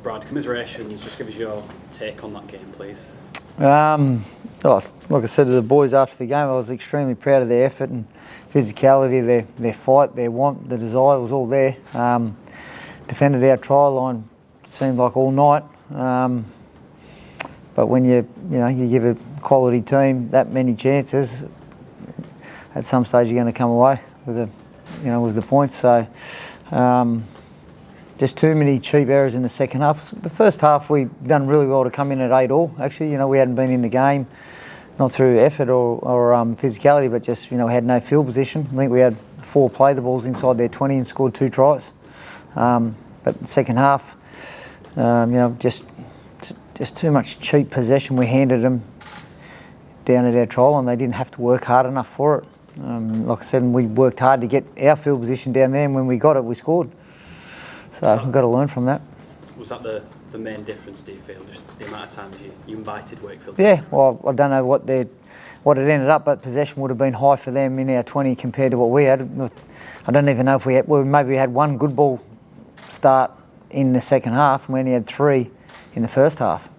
Brad, commiserations. Just give us your take on that game, please. Like I said to the boys after the game, I was extremely proud of their effort and physicality, their fight, their want, the desire was all there. Defended our try line, seemed like all night. But when you give a quality team that many chances, at some stage you're going to come away with the points. So just too many cheap errors in the second half. The first half we done really well to come in at 8-8. Actually, we hadn't been in the game, not through effort or physicality, but just had no field position. I think we had 4 play the balls inside their 20 and scored 2 tries. But the second half, just too much cheap possession. We handed them down at our try line. They didn't have to work hard enough for it. Like I said, we worked hard to get our field position down there, and when we got it, we scored. So we've got to learn from that. Was that the main difference, do you feel, just the amount of times you invited Wakefield? Yeah, well, I don't know what it ended up, but possession would have been high for them in our 20 compared to what we had. I don't even know if maybe we had 1 good ball start in the second half, and we only had 3 in the first half.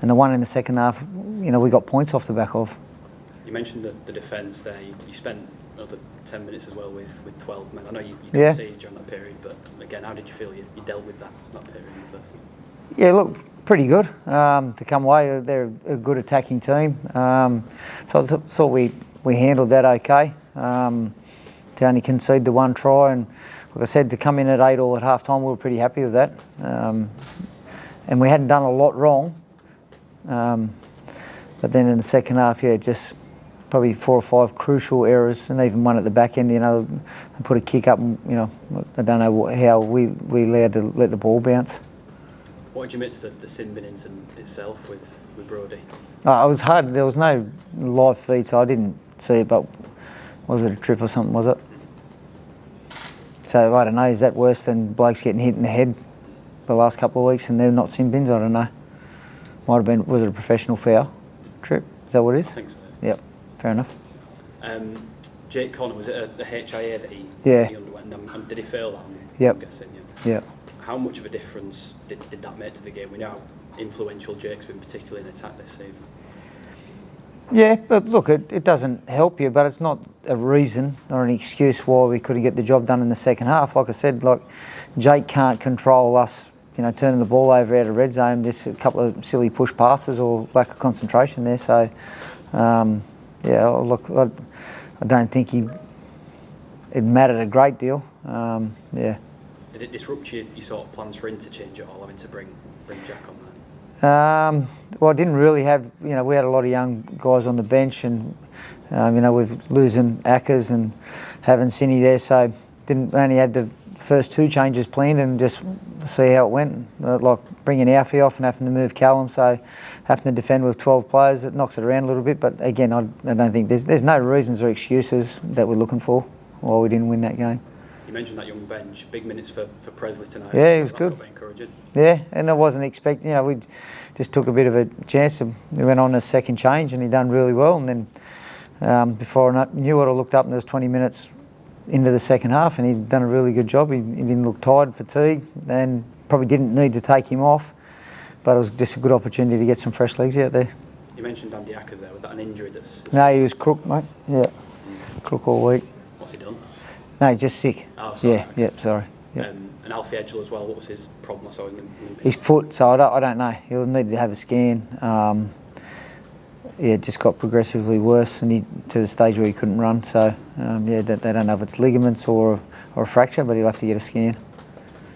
And the one in the second half, we got points off the back of. You mentioned the defence there. You spent another 10 minutes as well with 12 men. I know you couldn't see during that period, but again, how did you feel you dealt with that period in the first one? Yeah, look, pretty good to come away. They're a good attacking team. So I thought we handled that okay. To only concede the 1 try, and like I said, to come in at 8-8 at half time, we were pretty happy with that. And we hadn't done a lot wrong. But then in the second half, just probably 4 or 5 crucial errors, and even one at the back end. Put a kick up, and I don't know how we allowed to let the ball bounce. What did you make to the sin bin incident itself with Brodie? It was hard. There was no live feed, so I didn't see it. But was it a trip or something? Was it? So I don't know. Is that worse than blokes getting hit in the head the last couple of weeks and they're not sin bins? I don't know. Might have been. Was it a professional foul trip? Is that what it is? I think so. Yep. Fair enough. Jake Connor, was it a HIA that he underwent? And did he fail that? Yep. I'm guessing, yeah. How much of a difference did that make to the game? We know how influential Jake's been, particularly in attack this season. Yeah, but look, it doesn't help you, but it's not a reason or an excuse why we couldn't get the job done in the second half. Like I said, Jake can't control us, turning the ball over out of red zone, just a couple of silly push passes or lack of concentration there. So, look, I don't think it mattered a great deal. Did it disrupt your sort of plans for interchange at all, having to bring Jack on there? Well, I didn't really have, we had a lot of young guys on the bench, and, with losing Ackers and having Cinny there, so only had the first 2 changes planned and just see how it went. Like bringing Alfie off and having to move Callum, so having to defend with 12 players, it knocks it around a little bit. But again, I don't think there's no reasons or excuses that we're looking for why we didn't win that game. You mentioned that young bench, big minutes for Presley tonight. Yeah, he was good. That's encouraging. Yeah, and I wasn't expecting, we just took a bit of a chance. We went on a second change and he done really well. And then before I knew it, I looked up and there was 20 minutes into the second half and he'd done a really good job. He didn't look tired, fatigued, and probably didn't need to take him off. But it was just a good opportunity to get some fresh legs out there. You mentioned Andy Ackers there. Was that an injury No, he was crook, mate. Yeah, crook all week. What's he done? No, he's just sick. Oh, sorry. Yeah, sorry. Yep. And Alfie Edgell as well, what was his problem? I saw him in his foot, so I don't know. He'll need to have a scan. It just got progressively worse and to the stage where he couldn't run. So, they don't know if it's ligaments or a fracture, but he'll have to get a scan.